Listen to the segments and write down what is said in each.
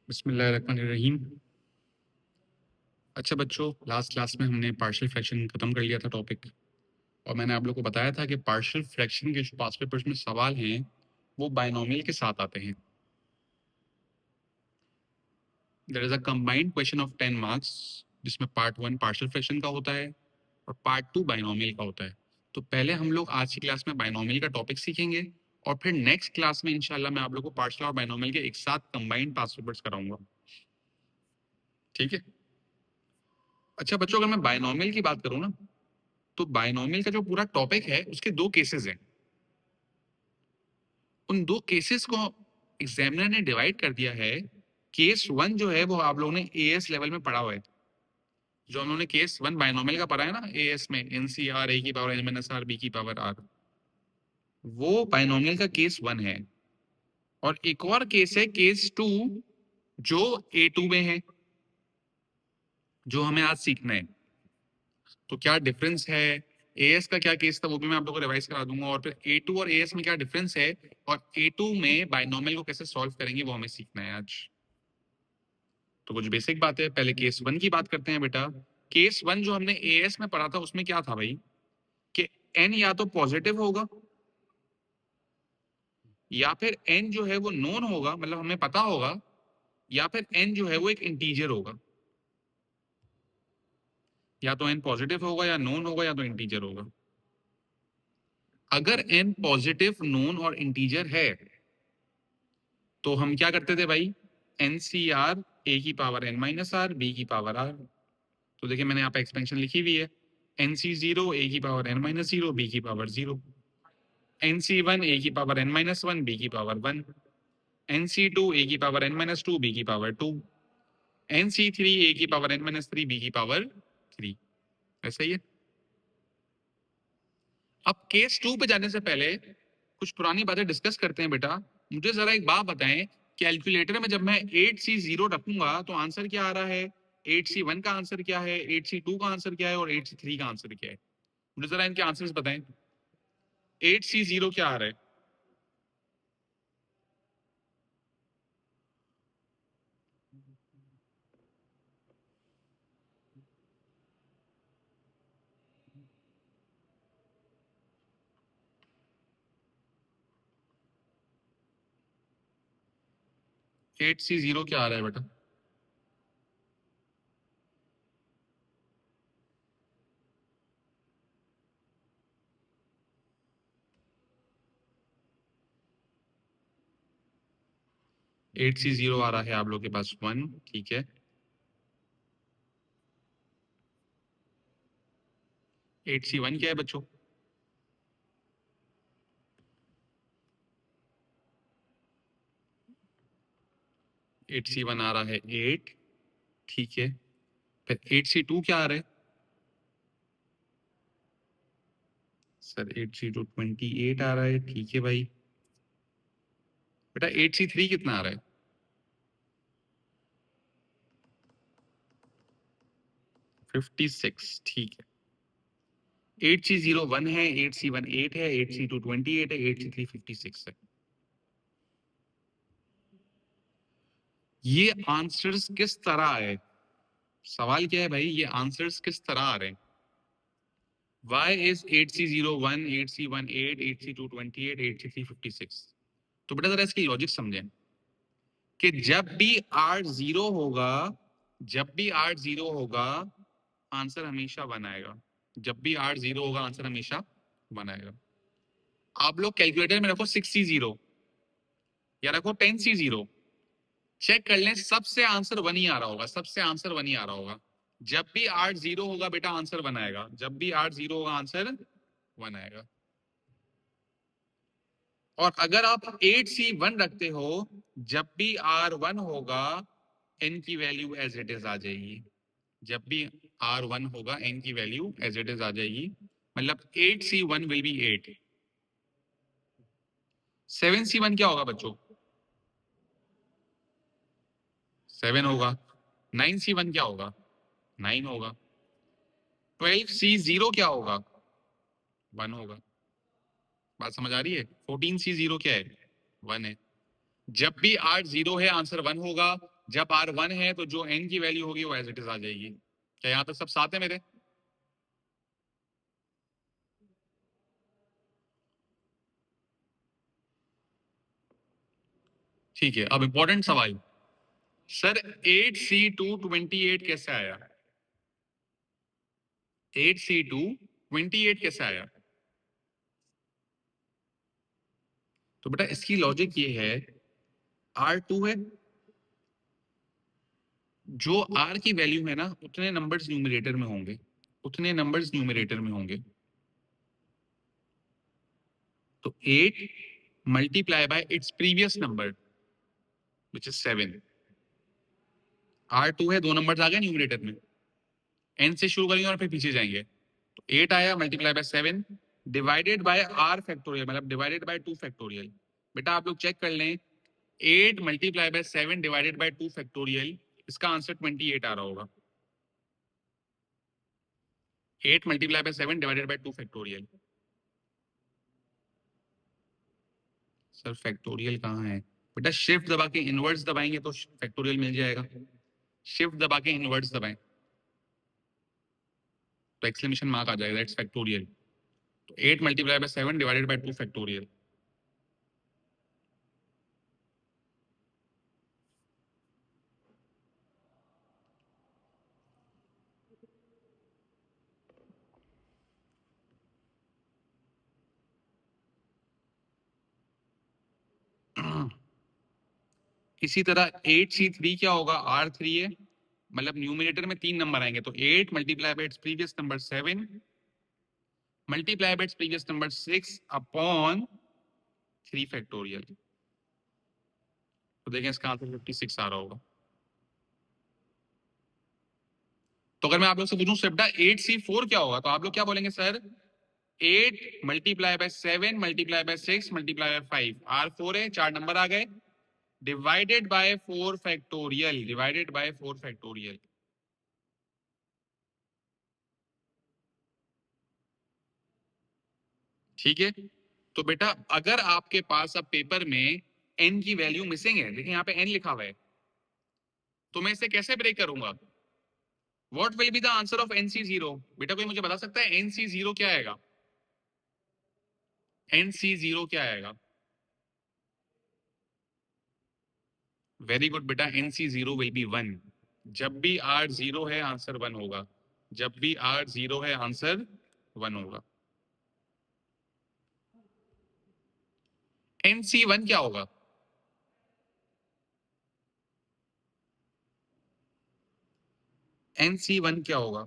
बिस्मिल्लाहिर्रहमानिर्रहीम। अच्छा बच्चों, लास्ट क्लास में हमने पार्शियल फ्रैक्शन खत्म कर लिया था टॉपिक, और मैंने आप लोग को बताया था कि पार्शियल फ्रैक्शन के जो पास्ट पेपर्स में सवाल हैं वो बायनोमियल के साथ आते हैं। There is a combined question of 10 marks, जिसमें पार्ट 1 पार्शियल फ्रैक्शन का होता है और पार्ट 2 बायनोमियल का होता है। तो पहले हम लोग आज की क्लास में बायनोमियल का टॉपिक सीखेंगे, और फिर नेक्स्ट क्लास में इंशाल्लाह मैं आप लोग को पार्शियल और बायनोमियल के एक साथ कंबाइंड पास्ट पेपर्स कराऊंगा। ठीक है। अच्छा बच्चों, अगर मैं बायनोमियल की बात करूं ना, तो बायनोमियल का जो पूरा टॉपिक है उसके दो केसेस हैं। उन दो केसेस को एग्जामिनर ने डिवाइड कर दिया है। केस 1 जो है वो आप लोगों ने एएस लेवल में पढ़ा हुआ है। जो हम लोगों ने केस 1 बायनोमियल का पढ़ा है ना एएस में, एनसीआर ए की power n minus r b की पावर आर, वो बायनोमियल का केस 1 है। और एक और केस है केस 2, जो A2 में है, जो हमें आज सीखना है। तो क्या डिफरेंस है, एएस का क्या केस था वो भी मैं आप लोगों को रिवाइज करा दूंगा, और फिर A2 और एएस में क्या डिफरेंस है, और A2 में बायनोमियल को कैसे सॉल्व करेंगे वो हमें सीखना है आज। तो कुछ बेसिक बात है, पहले केस 1 की बात करते हैं बेटा। केस 1 जो हमने एएस में पढ़ा था उसमें क्या था भाई, कि n या तो पॉजिटिव होगा, या फिर n जो है वो नोन होगा, मतलब हमें पता होगा, या फिर n जो है वो एक इंटीजर होगा। या तो n पॉजिटिव होगा, या नोन होगा, या तो इंटीजर होगा। अगर n पॉजिटिव, नोन और इंटीजर है तो हम क्या करते थे भाई, NCR a की power n minus r b की पावर r। तो देखिए मैंने यहाँ पे एक्सपेंशन लिखी हुई है, NC0 a की power n minus zero b की पावर 0, NC1 a की पावर n माइनस 1 बी की पावर 1, NC2 a की पावर n माइनस 2 बी की पावर 2, NC3 a की पावर n माइनस 3 बी की पावर 3। ऐसा ही है। अब केस 2 पे जाने से पहले कुछ पुरानी बातें डिस्कस करते हैं बेटा। मुझे जरा एक बात बताएं, कैलकुलेटर में जब मैं 8C0 रखूंगा तो आंसर क्या आ रहा है, 8C1 का आंसर क्या है, 8C2 का आंसर क्या है, और 8C3 का आंसर क्या है? मुझे जरा इनके आंसर्स बताएं। 8C0 क्या आ रहा है? 8C0 क्या आ रहा है बेटा? एट सी जीरो आ रहा है आप लोग के पास 1, ठीक है। 8C1 क्या है बच्चों? 8C1 आ रहा है 8, ठीक है। फिर 8C2 क्या आ रहा है? सर 8C2 28 आ रहा है, ठीक है भाई। बेटा 8C3 कितना आ रहा है? 56, ठीक है। 8C0 1 है, 8C1 8 है, 8C2 28 है, 8C3 56 है। ये आंसर्स किस तरह आए? सवाल क्या है भाई, ये आंसर्स किस तरह आ रहे हैं? Why is 8C0 1, 8C1 8, 8C2 28, 8C3 56? तो बेटा जरा इसकी लॉजिक समझें कि जब भी R 0 होगा, जब भी R 0 होगा आंसर हमेशा 1 आएगा। जब भी R 0 होगा आंसर हमेशा 1 आएगा। आप लोग कैलकुलेटर में रखो 6C0 या रखो 10C0, चेक कर लें, सबसे आंसर 1 ही आ रहा होगा, सबसे आंसर 1 ही आ रहा होगा। जब भी R 0 होगा बेटा आंसर 1 आएगा, जब भी R 0 होगा आंसर 1 आएगा। और अगर आप 8C1 रखते हो, जब भी R1 होगा n की वैल्यू एज इट इज आ जाएगी। जब भी R1 होगा n की वैल्यू एज इट इज आ जाएगी, मतलब 8C1 विल बी 8। 7C1 क्या होगा बच्चों? 7 होगा। 9C1 क्या होगा? 9 होगा। 12C0 क्या होगा? 1 होगा। बात समझ आ रही है? 14C0 क्या है? 1 है। जब भी R 0 है आंसर 1 होगा, जब R 1 है तो जो n की वैल्यू होगी वो एज इट इज आ जाएगी। क्या यहाँ तक सब साथ है मेरे? ठीक है, अब इंपॉर्टेंट सवाल, सर 8C2 28 कैसे आया? 8C2 28 कैसे आया? तो बेटा इसकी लॉजिक ये है, R2 है, जो R की वैल्यू है ना उतने नंबर्स न्यूमरेटर में होंगे, उतने नंबर्स न्यूमरेटर में होंगे। तो 8 multiply by its previous number which is 7। R2 है, दो नंबर्स आ गए न्यूमरेटर में, n से शुरू करेंगे और फिर पीछे जाएंगे। तो 8 आया multiply by 7 divided by R factorial, मतलब डिवाइडेड बाय 2 फैक्टोरियल। बेटा आप लोग चेक कर लें, 8 multiply by 7 divided by 2 factorial, इसका आंसर 28 आ रहा होगा। 8 multiply by 7 divided by 2 factorial. Sir factorial कहाँ है? बेटा शिफ्ट दबा के इनवर्स दबाएंगे तो फैक्टोरियल मिल जाएगा। शिफ्ट दबा के इनवर्स दबाएं तो एक्सक्लेमेशन मार्क आ जाएगा, दैट्स फैक्टोरियल। तो 8 multiply by 7 divided by 2 factorial. इसी तरह 8C3 क्या होगा? R3 है, मतलब न्यूमिनेटर में 3 नंबर आएंगे, तो 8 multiply by its previous number 7 multiply by its previous number 6 upon 3 factorial. तो देखें इसका आंसर 56 आ रहा होगा। तो अगर मैं आप लोग से पूछूं सेप्टा 8C4 क्या होगा, तो आप लोग क्या बोलेंगे sir? 8 multiply by 7 multiply by 6 multiply by 5, R4 है, 4 नंबर आ गए, divided by 4 factorial, divided by 4 factorial. ठीक है, तो बेटा अगर आपके पास अब पेपर में n की वैल्यू मिसिंग है, देखिए यहाँ पे n लिखा हुआ है, तो मैं इसे कैसे ब्रेक करूंगा? What will be the answer of NC0? बेटा कोई मुझे बता सकता है NC0 क्या आएगा? NC0 क्या आएगा? वेरी गुड बेटा, NC0 विल बी 1। जब भी R 0 है आंसर 1 होगा, जब भी R 0 है आंसर 1 होगा। NC1 क्या होगा? NC1 क्या होगा?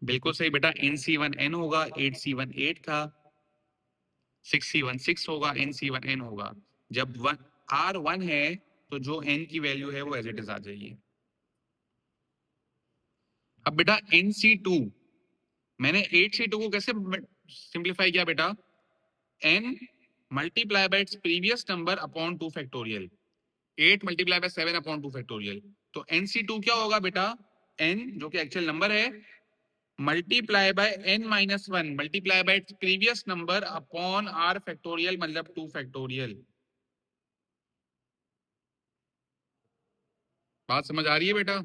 बिल्कुल सही बेटा, NC1 n होगा, 8C1 8 था, 6C1 6 होगा, NC1 n होगा। जब R 1 है तो जो n की वैल्यू है वो एज इट इज आ जाएगी। अब बेटा NC2, मैंने 8C2 को कैसे सिंप्लीफाई किया बेटा? n multiply by its previous number upon 2 factorial, 8 multiply by 7 upon 2 factorial. तो NC2 क्या होगा बेटा? n जो कि एक्चुअल नंबर है, multiply by n minus 1 multiply by its previous number upon r factorial, मतलब 2 फैक्टोरियल। बात समझ आ रही है बेटा?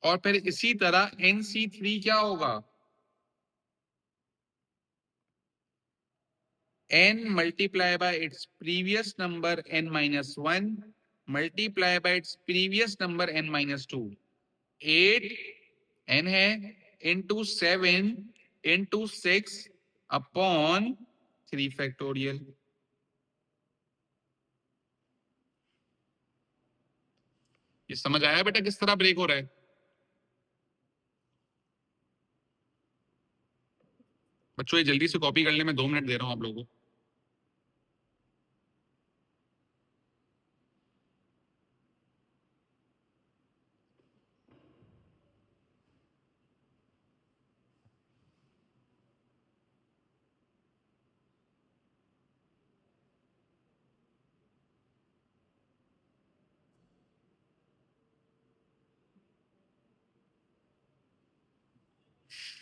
और फिर इसी तरह NC3 क्या होगा? n multiply by its previous number n minus 1 multiply by its previous number n minus 2, 8 n है into 7 into 6 upon 3 factorial। ये समझ आया बेटा किस तरह ब्रेक हो रहा है? बच्चों ये जल्दी से कॉपी कर ले, मैं 2 मिनट दे रहा हूं आप लोगों को।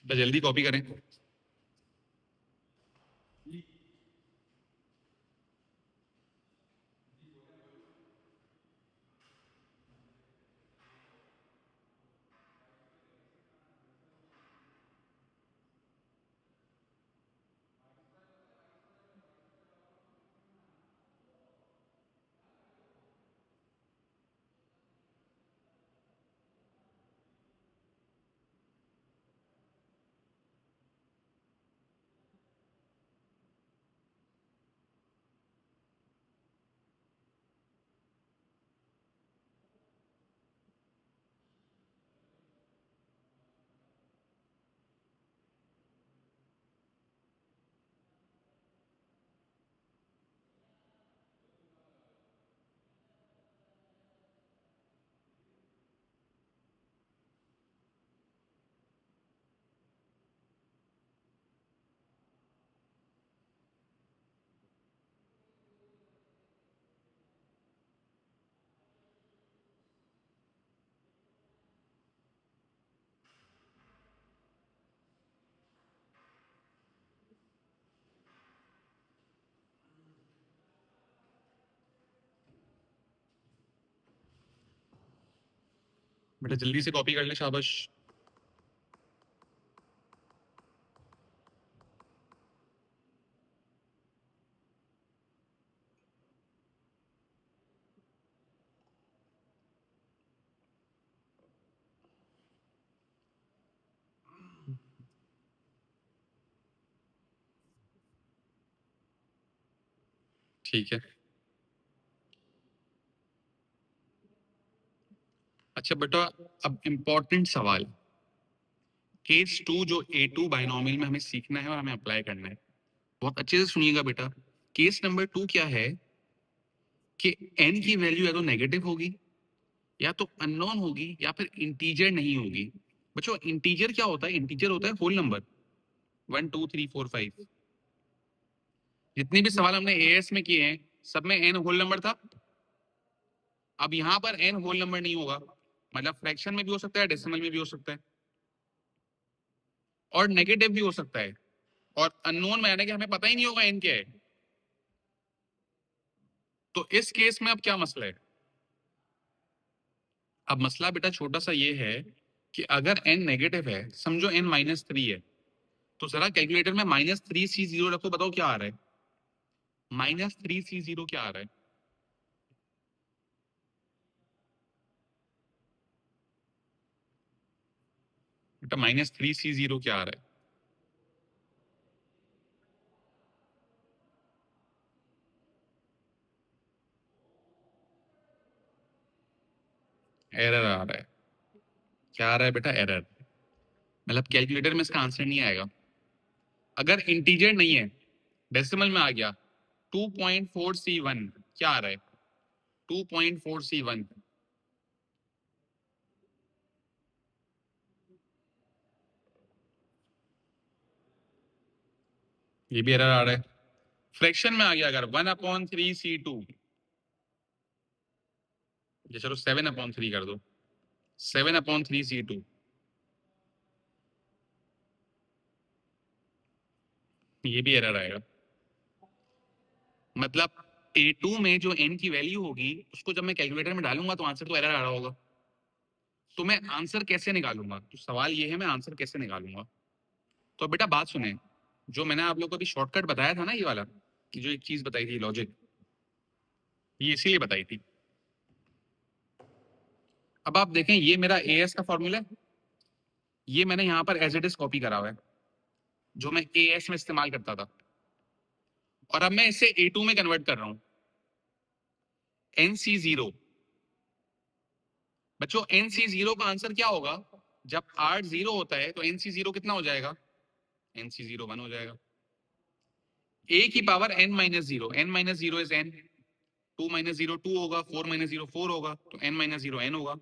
तो जल्दी कॉपी करें। बेटा जल्दी से कॉपी कर ले, शाबाश। ठीक है। अच्छा बेटा, अब इम्पोर्टेंट सवाल, केस 2 जो A2 बाइनोमियल में हमें सीखना है और हमें अप्लाई करना है, बहुत अच्छे से सुनिएगा बेटा। केस नंबर 2 क्या है कि n की वैल्यू या तो नेगेटिव होगी, या तो अननोन होगी, या फिर इंटीजर नहीं होगी। बच्चों इंटीजर क्या होता है? इंटीजर होता है होल नंबर, 1 2 3 4 5। जितने भी सवाल हमने एएस में किए हैं सब में n होल नंबर था। अब यहाँ पर n होल नंबर नहीं होगा, मतलब फ्रैक्शन में भी हो सकता है, डेसिमल में भी हो सकता है, और नेगेटिव भी हो सकता है, और अननोन में यानी कि हमें पता ही नहीं होगा n क्या है। तो इस केस में अब क्या मसला है? अब मसला बेटा छोटा सा ये है कि अगर n नेगेटिव है, समझो n -3 है, तो जरा कैलकुलेटर में -3C0 रखो, बताओ क्या आ रहा है? -3C0 क्या आ रहा है? बेटा -3C0 क्या आ रहा है? एरर आ रहा है। क्या आ रहा है बेटा? एरर। मतलब कैलकुलेटर में इसका आंसर नहीं आएगा। अगर इंटीजर नहीं है, डेसिमल में आ गया, 2.4C1 क्या आ रहा है? 2.4C1। ये भी एरर आ रहा है। फ्रैक्शन में आ गया अगर 1/3C2, ये चलो 7/3 कर दो, 7/3C2, ये भी एरर आएगा। मतलब A2 में जो n की वैल्यू होगी उसको जब मैं कैलकुलेटर में डालूंगा तो आंसर तो एरर आ रहा होगा। तो मैं आंसर कैसे निकालूंगा? तो सवाल ये है मैं आंसर कैसे निकालूंगा। तो बेटा बात सुने, जो मैंने आप लोग को अभी शॉर्टकट बताया था ना, ये वाला, कि जो एक चीज बताई थी लॉजिक, ये इसीलिए बताई थी। अब आप देखें, ये मेरा एएस का फॉर्मूला है, ये मैंने यहाँ पर एज इट इज कॉपी करा हुआ है, जो मैं एएस में इस्तेमाल करता था, और अब मैं इसे A2 में कन्वर्ट कर रहा हूँ। NC0, बच्चों NC0 का आंसर क्या होगा? जब R 0 होता है तो NC0 कितना हो जाएगा? NC0 1 हो जाएगा। A की power n minus zero, n minus zero is n, 2 minus zero 2 होगा, 4 माइनस जीरो 4 होगा, तो n माइनस जीरो n होगा।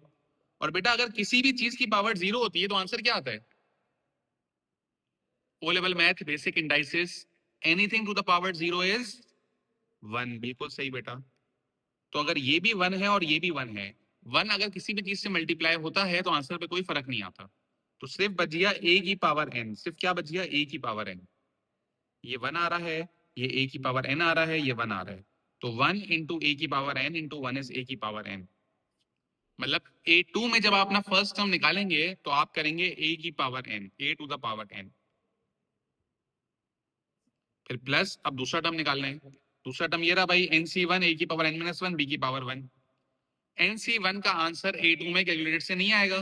और बेटा अगर किसी भी चीज की पावर 0 होती है तो आंसर क्या आता है? O level math basic indices, anything to the power 0 is 1। बिल्कुल सही बेटा। तो अगर ये भी 1 है और ये भी 1 है, 1 अगर किसी भी चीज से मल्टीप्लाई होता है तो आंसर पे कोई फर्क नहीं आता। तो सिर्फ बच गया a की पावर n, सिर्फ क्या बच गया, a की पावर n। ये 1 आ रहा है, ये a की पावर n आ रहा है, ये 1 आ रहा है। तो 1 इंटू a की power n into 1 is a की पावर n। मतलब a2 में जब आप अपना फर्स्ट टर्म निकालेंगे तो आप करेंगे a की power n, a to the power n। फिर प्लस अब दूसरा टर्म निकालना है। दूसरा टर्म ये रहा भाई, nc1 a की पावर n माइनस 1 b की पावर 1। nc1 का आंसर a2 में कैलकुलेटर से नहीं आएगा,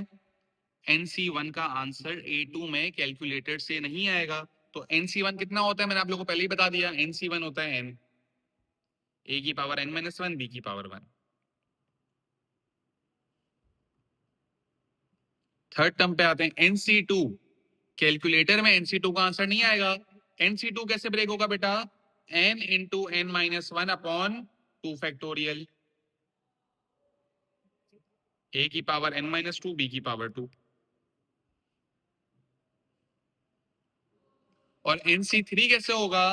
nc1 का आंसर a2 में कैलकुलेटर से नहीं आएगा। तो nc1 कितना होता है, मैंने आप लोगों को पहले ही बता दिया, nc1 होता है n, a की पावर n माइनस 1 b की पावर 1। थर्ड टर्म पे आते हैं, nc2, कैलकुलेटर में nc2 का आंसर नहीं आएगा। nc2 कैसे ब्रेक होगा बेटा, n into n minus 1 upon 2 factorial, a की पावर n माइनस 2 b की पावर 2। और nc3 कैसे होगा,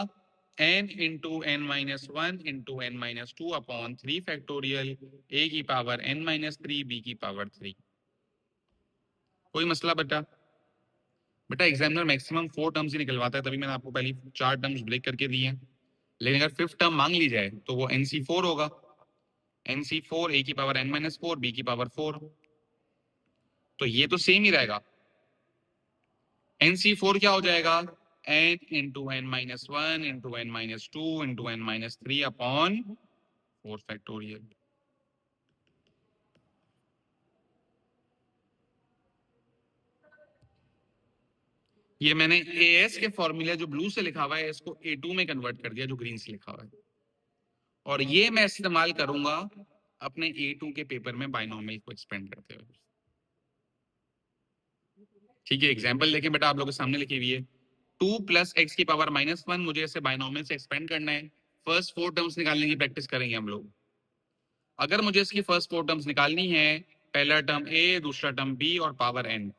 n into n minus 1 into n minus 2 upon 3 factorial, a की पावर n माइनस 3 b की पावर 3। कोई मसला बेटा? बेटा एग्जामिनर मैक्सिमम 4 टर्म्स ही निकलवाता है, तभी मैंने आपको पहली 4 टर्म्स ब्रेक करके दिए हैं। लेकिन अगर 5th टर्म मांग ली जाए तो वो nc4 होगा, nc4 a की पावर n माइनस 4 b की पावर 4। तो ये तो सेम ही रहेगा, nc4 क्या हो जाएगा, n into n minus 1 into n minus 2 into n minus 3 upon 4 factorial. ये मैंने as के फॉर्मूला जो ब्लू से लिखा हुआ है इसको a2 में कन्वर्ट कर दिया जो ग्रीन से लिखा हुआ है, और ये मैं इस्तेमाल करूंगा अपने a2 के पेपर में बाइनोमियल को एक्सपेंड करते हुए। ठीक है, एग्जाम्पल देखें बेटा, आप लोगों के सामने लिखी हुई है 2 प्लस एक्स की पावर माइनस 1, मुझे ऐसे बाइनोमियल से एक्सपेंड करना है। फर्स्ट 4 टर्म्स निकालने की प्रैक्टिस करेंगे हम लोग। अगर मुझे इसकी फर्स्ट 4 टर्म्स निकालनी है, पहला टर्म a, दूसरा टर्म b और पावर n,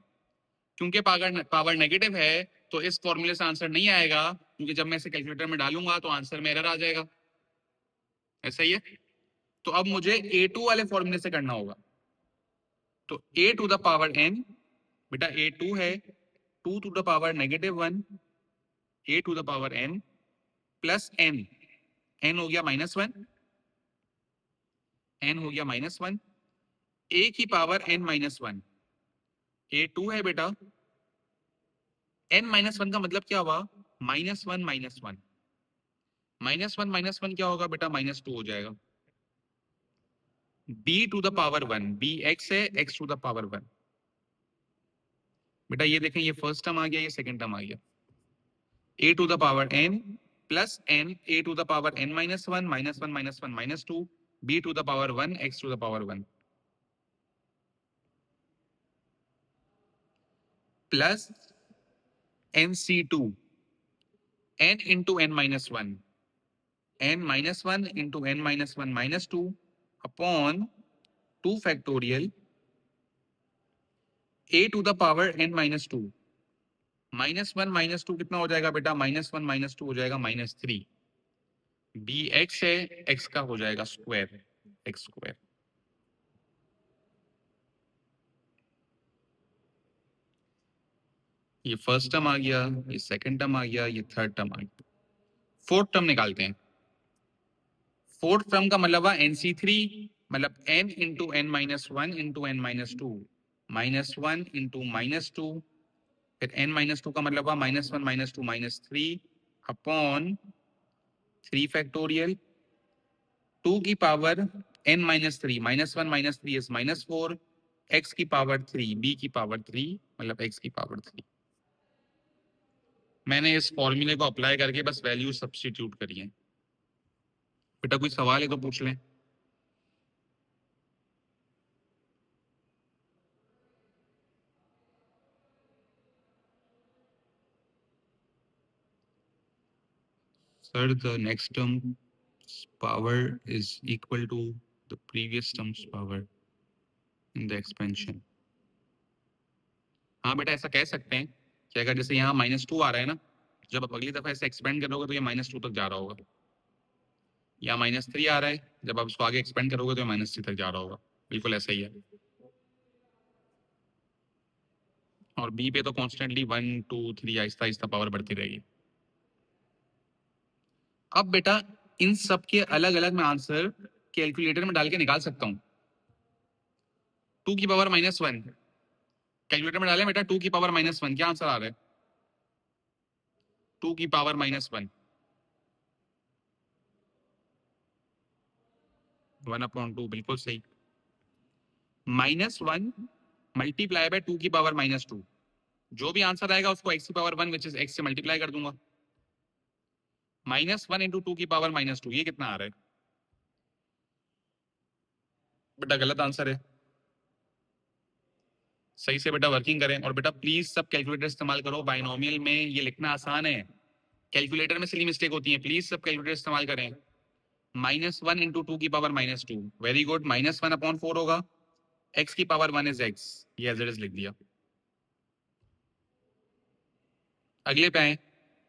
क्योंकि पावर नेगेटिव है तो इस फॉर्मूले से आंसर नहीं आएगा, क्योंकि जब मैं इसे कैलकुलेटर में डालूंगा तो आंसर में एरर आ जाएगा। ऐसा ही है। तो अब मुझे a2 वाले फॉर्मूले से करना होगा। तो a to the power n, बेटा a2 है 2 to the power -1, a to the power n plus n, n हो गया -1, n हो गया -1, a की पावर n माइनस 1, a2 है बेटा, n माइनस 1 का मतलब क्या हुआ, -1 -1, -1 क्या होगा बेटा, -2 हो जाएगा। b to the power 1, b x है, x टू द पावर 1। बेटा ये देखें, ये फर्स्ट टर्म आ गया, ये सेकंड टर्म आ गया, a to the power n plus n, a to the power n minus 1, -1 -1 -2, b to the power 1, x to the power 1 plus nc2, n into n minus 1, n minus 1 into n minus 1 -2 upon 2 factorial, a to the power n minus 2, -1 -2 कितना हो जाएगा बेटा, -1 -2 हो जाएगा -3, b x है, x का हो जाएगा स्क्वायर, x स्क्वायर। ये फर्स्ट टर्म आ गया, ये सेकंड टर्म आ गया, ये थर्ड टर्म आ गया। फोर्थ टर्म निकालते हैं। फोर्थ टर्म का मतलब हुआ nc3, मतलब n into n minus 1 into n minus 2, -1 into -2, फिर n माइनस 2 का मतलब हुआ -1 -2 -3 अपॉन 3 फैक्टोरियल, 2 की power n minus 3, -1 -3 is -4, x की पावर 3, b की पावर 3, मतलब x की पावर 3। मैंने इस फॉर्मूले को अप्लाई करके बस वैल्यू सब्स्टिट्यूट करी है। बेटा कोई सवाल है तो पूछ लें। Sir, the next term's power is equal to the previous term's power in the expansion. हाँ बेटा ऐसा कह सकते हैं कि अगर जैसे यहाँ -2 आ रहा है ना, जब आप अगली दफा इसे एक्सपेंड करोगे तो ये -2 तक जा रहा होगा। या -3 आ रहा है, जब आप उसको आगे एक्सपेंड करोगे तो ये -3 तक जा रहा होगा। बिल्कुल ऐसा ही है। और बी पे तो कॉन्स्टेंटली 1 2 3 आहिस्ता आहिस्ता पावर बढ़ती रहेगी। अब बेटा इन सब के अलग अलग मैं आंसर कैलकुलेटर में डाल के निकाल सकता हूं। 2 की पावर -1 कैलकुलेटर में डालें बेटा, 2 की पावर -1 क्या आंसर आ रहा है? 2 की पावर -1 1/2 बिल्कुल सही। -1 मल्टीप्लाई बाय 2 की पावर -2, जो भी आंसर आएगा उसको x की पावर 1 विच इज x से मल्टीप्लाई कर दूंगा। -1 इंटू 2 की पावर -2 ये कितना आ रहा है बेटा? गलत आंसर है। सही से बेटा वर्किंग करें। और बेटा प्लीज सब कैलकुलेटर इस्तेमाल करो, बाइनोमियल में ये लिखना आसान है, कैलकुलेटर में सिली मिस्टेक होती है। प्लीज सब कैलकुलेटर इस्तेमाल करें। -1 इंटू 2 की पावर -2, वेरी गुड। -1/4 होगा, x की पावर 1 इज x, ये एज इट इज लिख दिया। अगले पे आए,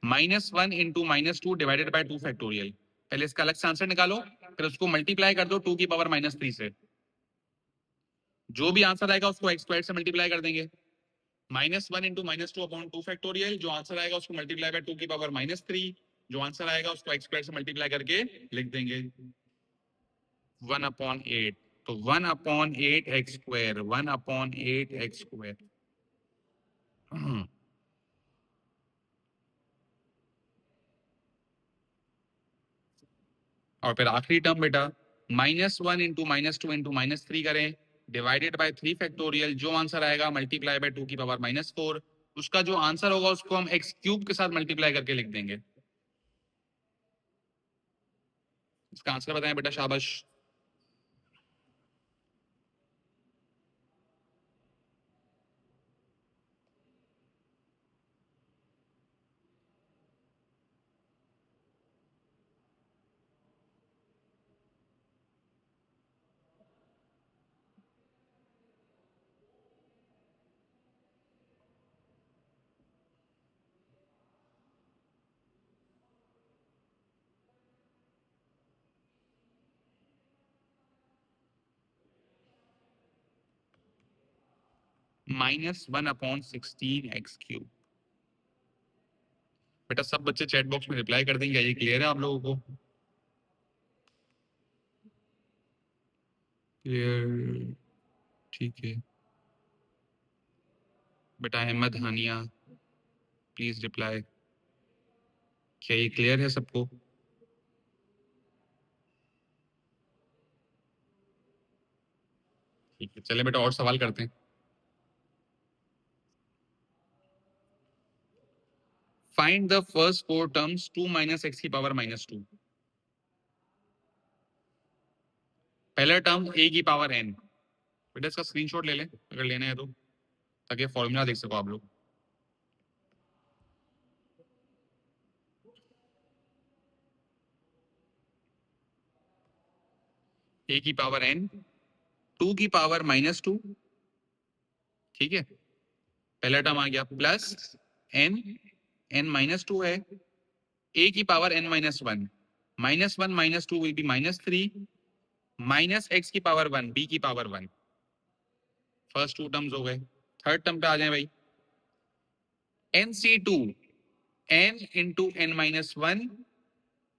-1 इंटू -2 डिवाइडेड बाय 2 फैक्टोरियल। पहले इसका अलग से आंसर निकालो, फिर उसको मल्टीप्लाई कर दो 2 की पावर -3 से। जो भी आंसर आएगा उसको x स्क्वायर से मल्टीप्लाई कर देंगे। -1 इंटू -2 अपॉन 2 फैक्टोरियल, जो आंसर आएगा उसको मल्टीप्लाई बाय 2 की पावर -3, जो आंसर आएगा उसको x स्क्वायर से मल्टीप्लाई करके लिख देंगे 1/8। तो 1/8 x स्क्वायर, 1/8 x स्क्वायर। और फिर आखिरी टर्म बेटा, -1 इंटू -2 इंटू -3 करें डिवाइडेड बाय 3 फैक्टोरियल, जो आंसर आएगा मल्टीप्लाई बाय 2 की पावर -4, उसका जो आंसर होगा उसको हम x क्यूब के साथ मल्टीप्लाई करके लिख देंगे। इसका आंसर बताएं बेटा, शाबाश। -1/16 x क्यूब। बेटा सब बच्चे चैट बॉक्स में रिप्लाई कर देंगे, ये क्लियर है आप लोगों को? क्लियर, ठीक है बेटा। अहमद, हानिया, प्लीज रिप्लाई। क्या ये क्लियर है सबको? ठीक है, चले बेटा और सवाल करते हैं। Find the first 4 terms 2 minus x की पावर -2। पहला टर्म a की पावर n। बेटा इसका स्क्रीनशॉट ले लें अगर लेना है तो, ताकि फॉर्मूला देख सको आप लोग। a की पावर n, 2 की पावर -2, ठीक है, पहला टर्म आ गया, प्लस n, n-2 है, a की power n-1, -1 -2 will be -3, minus x की पावर 1, b की पावर 1। फर्स्ट 2 टर्म्स हो गए। थर्ड टर्म पे आ जाए भाई, nc2, n into n-1,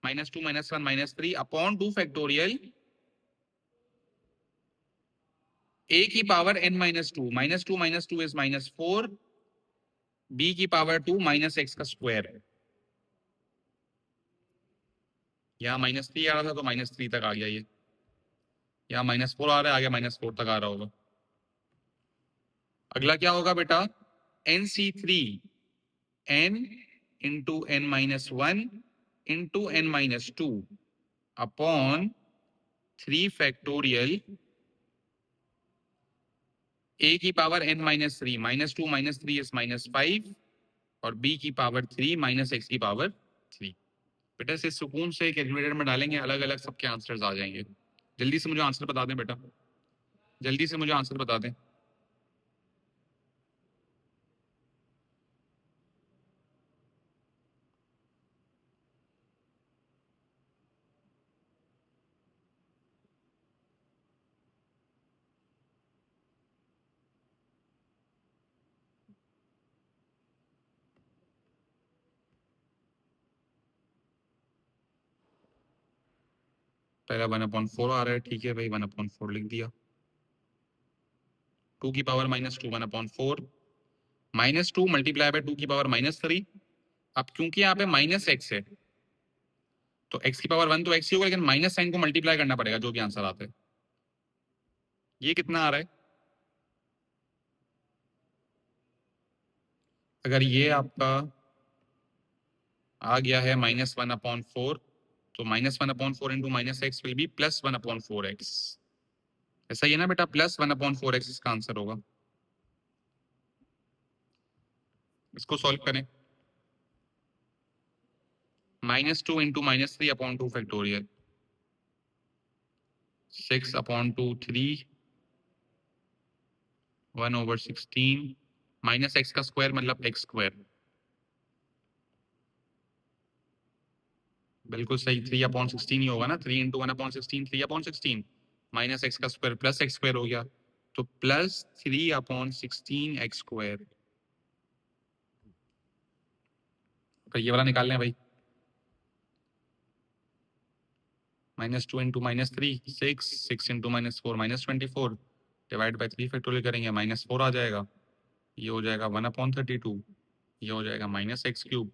-2 -1 -3 upon 2 factorial, a की पावर n-2, -2 इज -4, b की पावर 2 -x का स्क्वायर है। यहाँ -3 आ रहा था तो -3 तक आ गया ये, यहाँ -4 आ रहा है, आगे -4 तक आ रहा होगा। अगला क्या होगा बेटा, nc3, n into n-1 into n-2 upon 3 factorial, a की पावर n-3, -2 -3 इज -5, और b की पावर 3 -x की पावर 3। बेटा से सुकून से कैलकुलेटर में डालेंगे, अलग अलग सबके आंसर्स आ जाएंगे। जल्दी से मुझे आंसर बता दें बेटा, जल्दी से मुझे आंसर बता दें। पहला 1/4 आ रहा है, ठीक है भाई, 1/4 लिख दिया। 2 की पावर -2 1/4 -2 मल्टीप्लाई बाय 2 की पावर -3। अब क्योंकि यहाँ पे -x है तो x की पावर 1 तो x ही होगा, लेकिन माइनस साइन को मल्टीप्लाई करना पड़ेगा जो भी आंसर आता है। ये कितना आ रहा है? अगर ये आपका आ गया है -1/4 तो -1/4 into -x will be +1/4x। ऐसा ही है ना बेटा, +1/4x इसका आंसर होगा। इसको सॉल्व करें। -2 इंटू -3/2 फैक्टोरियल 6/2 3 1/16 -x का स्क्वायर मतलब x स्क्वायर। बिल्कुल सही, 3/16 ही होगा ना। 3 इंटू 1/16 3/16 -x का स्क्वायर प्लस x स्क्वायर हो गया, तो +3/16 x स्क्वायर। तो ये वाला निकाल लें भाई। -2 into -3 6 into -4 -24 divide by 3 factorial करेंगे -4 आ जाएगा। ये हो जाएगा 1/32। ये हो जाएगा -x³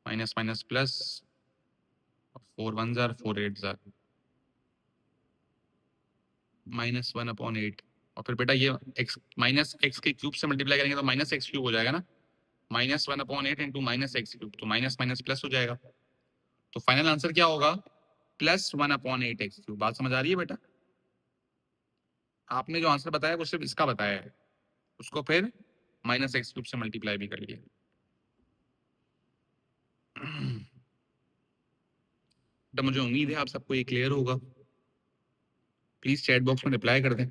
minus minus plus 4 1 jar 4 8 jar -1/8। और फिर बेटा ये x -x के क्यूब से मल्टीप्लाई करेंगे तो -x³ हो जाएगा ना। -1/8 इंटू -x³ तो माइनस माइनस प्लस हो जाएगा। तो फाइनल आंसर क्या होगा? +1/8x³। बात समझ आ रही है बेटा? आपने जो आंसर बताया वो सिर्फ इसका बताया है, उसको फिर -x³ से मल्टीप्लाई भी कर लिया। तो मुझे उम्मीद है आप सबको ये क्लियर होगा। प्लीज चैट बॉक्स में रिप्लाई कर दें।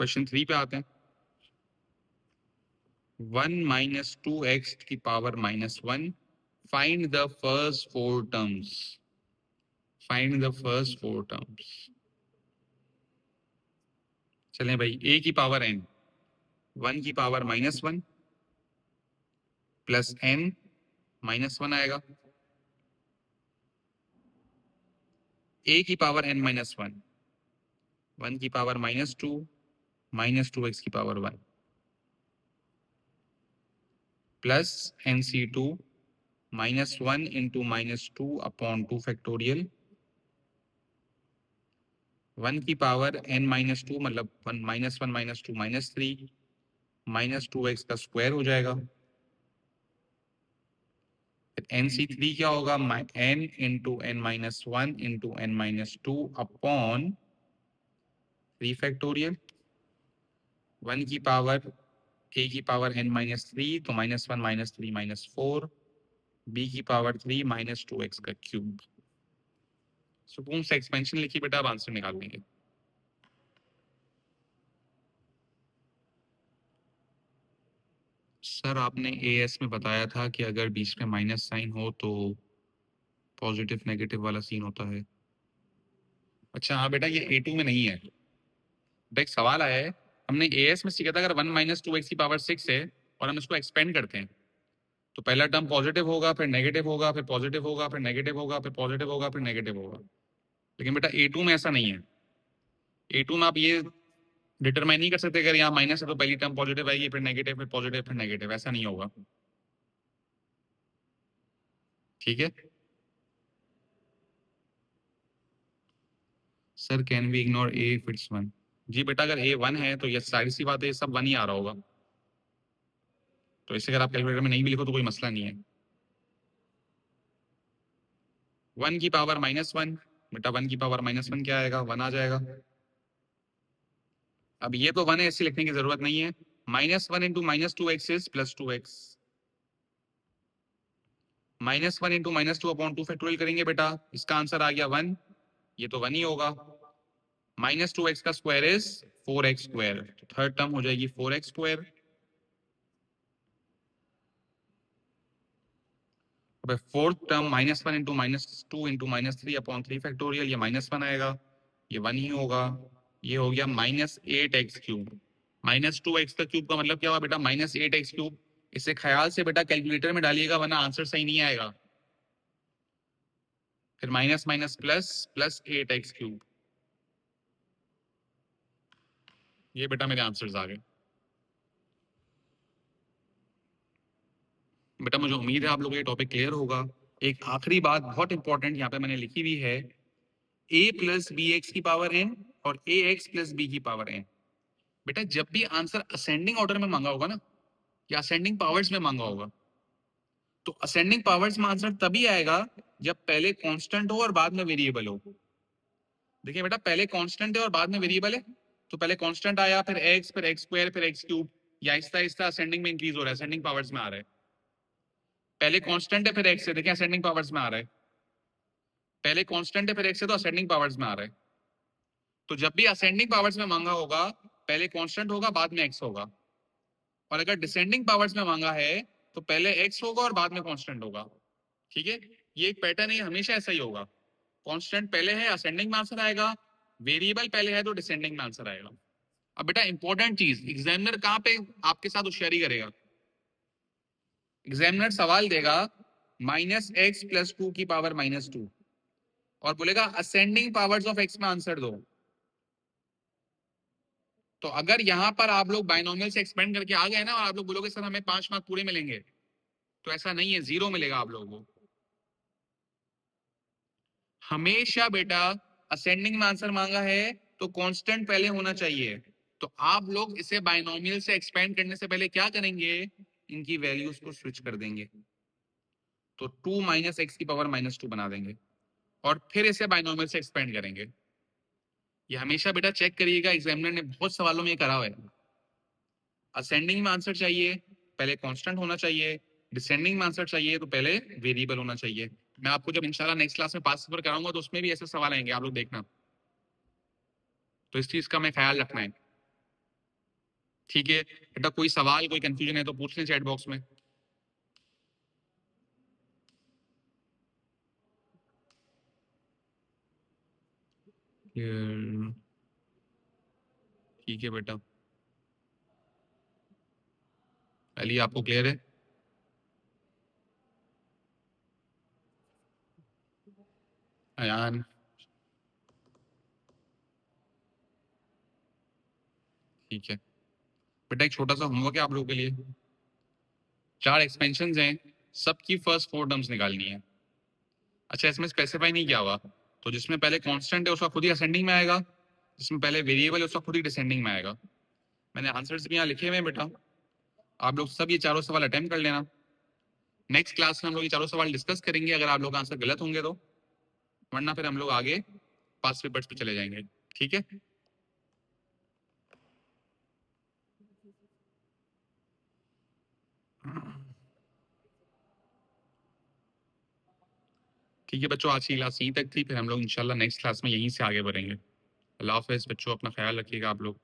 क्वेश्चन 3 पे आते हैं। 1 - 2x की power -1 find the first 4 terms. Find the first 4 terms. चलें भाई, a की पावर n 1 की पावर -1 प्लस n -1 आएगा। a की पावर n - 1 1 की पावर -2 -2x की power 1 plus nc2 -1 into -2/2 factorial 1 की पावर n -2 मतलब 1 -1 -2 -3 -2x का स्क्वायर हो जाएगा। nc3 क्या होगा? n into n -1 into n -2/3 factorial 1 की पावर a की पावर n -3 तो -1 -3 -4 b की पावर 3 -2x का क्यूब। सुकून से एक्सपेंशन लिखी बेटा, अब आंसर निकाल लेंगे। सर आपने एएस में बताया था कि अगर बीच में माइनस साइन हो तो पॉजिटिव नेगेटिव वाला सीन होता है। अच्छा हाँ बेटा, ये A2 में नहीं है। तो एक सवाल आया है, हमने एएस में सीखा था अगर 1 - 2x की पावर 6 है और हम इसको एक्सपेंड करते हैं तो पहला टर्म पॉजिटिव होगा, फिर नेगेटिव होगा, फिर पॉजिटिव होगा, फिर नेगेटिव होगा, फिर पॉजिटिव होगा, फिर नेगेटिव होगा। लेकिन बेटा A2 में ऐसा नहीं है। A2 में आप ये डिटरमाइन नहीं कर सकते अगर यहाँ माइनस है तो पहली टर्म पॉजिटिव आएगी, फिर नेगेटिव, फिर पॉजिटिव, फिर नेगेटिव। ऐसा नहीं होगा। ठीक है sir, can we ignore a if it's 1? जी बेटा, अगर ए 1 है तो ये सारी सी बात है, ये सब 1 ही आ रहा होगा। तो इसे अगर आप कैलकुलेटर में नहीं भी लिखो तो कोई मसला नहीं है। 1 की पावर -1 बेटा, 1 की पावर -1 क्या आएगा? 1 आ जाएगा। अब ये तो 1 है, ऐसे लिखने की जरूरत नहीं है। -1 into -2x is +2x। -1 into -2/2 factorial करेंगे बेटा, इसका आंसर आ गया 1। ये तो 1 ही होगा। -2x का स्क्वायर इज 4x स्क्वायर, तो थर्ड टर्म हो जाएगी 4x square. Fourth term -1 into -2 into -3/3 factorial, ये -1 आएगा। ये 1 ही होगा। ये हो गया -8x³ -2x का क्यूब का मतलब क्या हुआ बेटा -8x³। इसे ख्याल से बेटा कैलकुलेटर में डालिएगा वरना आंसर सही नहीं आएगा। फिर minus minus plus plus 8x³। ये बेटा मेरे आंसर्स आ गए। बेटा मुझे उम्मीद है आप लोगों को ये टॉपिक क्लियर होगा। एक आखिरी बात बहुत इंपॉर्टेंट यहाँ पे मैंने लिखी हुई है, a प्लस बी एक्स की पावर n और a x प्लस बी की पावर n। बेटा जब भी आंसर असेंडिंग ऑर्डर में मांगा होगा ना या असेंडिंग पावर्स में मांगा होगा तो असेंडिंग पावर्स में आंसर तभी आएगा जब पहले कांस्टेंट हो और बाद में वेरिएबल हो। देखिए बेटा पहले कांस्टेंट है और बाद में वेरिएबल है, तो पहले कांस्टेंट आया फिर x फिर x² फिर x³ या आहिस्ता आहिस्ता असेंडिंग में इंक्रीज हो रहा है, असेंडिंग पावर्स में आ रहा है। पहले कांस्टेंट है फिर x है, देखिए असेंडिंग पावर्स में आ रहा है। पहले कांस्टेंट है फिर x है तो असेंडिंग पावर्स में आ रहा है। तो जब भी असेंडिंग पावर्स में मांगा होगा पहले कांस्टेंट होगा बाद में x होगा, और अगर डिसेंडिंग पावर्स में मांगा है तो पहले x होगा और बाद में कांस्टेंट होगा। ठीक है, ये एक पैटर्न है, हमेशा ऐसा ही होगा। कांस्टेंट पहले है असेंडिंग में आंसर आएगा, वेरिएबल पहले है तो डिसेंडिंग में आंसर आएगा। अब बेटा इंपॉर्टेंट चीज, एग्जामिनर कहां पे आपके साथ होशियारी करेगा? एग्जामिनर सवाल देगा -x + 2 की पावर -2 और बोलेगा असेंडिंग पावर्स ऑफ x में आंसर दो। तो अगर यहां पर आप लोग बाइनोमियल से एक्सपेंड करके आ गए ना और आप लोग बोलोगे सर हमें 5 मार्क पूरे मिलेंगे, तो ऐसा नहीं है, 0 मिलेगा आप लोगों को। हमेशा बेटा असेंडिंग में आंसर मांगा है तो कांस्टेंट पहले होना चाहिए। तो आप लोग इसे बाइनोमियल से एक्सपेंड करने से पहले क्या करेंगे, इनकी वैल्यूज को स्विच कर देंगे। तो 2 - x की पावर -2 बना देंगे और फिर इसे बाइनोमियल से एक्सपेंड करेंगे। ये हमेशा बेटा चेक करिएगा, एग्जामिनर ने बहुत सवालों में ये करा हुआ है। असेंडिंग में आंसर चाहिए पहले कांस्टेंट होना चाहिए, डिसेंडिंग में आंसर चाहिए तो पहले वेरिएबल होना चाहिए। मैं आपको जब इंशाल्लाह नेक्स्ट क्लास में पास पेपर कराऊंगा तो उसमें भी ऐसे सवाल आएंगे, आप लोग देखना। तो इस चीज का मैं ख्याल रखना है। ठीक है बेटा, कोई सवाल कोई कंफ्यूजन है तो पूछ लें चैट बॉक्स में। ठीक है बेटा, अली आपको क्लियर है? अयान ठीक है बेटा, एक छोटा सा होमवर्क है आप लोगों के लिए। 4 एक्सपेंशन हैं, सबकी फर्स्ट 4 टर्म्स निकालनी है। अच्छा इसमें स्पेसिफाई नहीं किया हुआ, तो जिसमें पहले कांस्टेंट है उसका खुद ही असेंडिंग में आएगा, जिसमें पहले वेरिएबल है उसका खुद ही डिसेंडिंग में आएगा। मैंने आंसर्स भी यहाँ लिखे हुए हैं बेटा, आप लोग सब ये चारों सवाल अटेम्प्ट कर लेना। नेक्स्ट क्लास में हम लोग ये चारों सवाल डिस्कस करेंगे अगर आप लोग आंसर गलत होंगे तो, वरना फिर हम लोग आगे पास पेपर्स पे चले जाएंगे। ठीक है, ठीक है बच्चों, आज की क्लास यहीं तक थी, फिर हम लोग इंशाल्लाह नेक्स्ट क्लास में यहीं से आगे बढ़ेंगे। अल्लाह हाफिज़ बच्चों, अपना ख्याल रखिएगा आप लोग।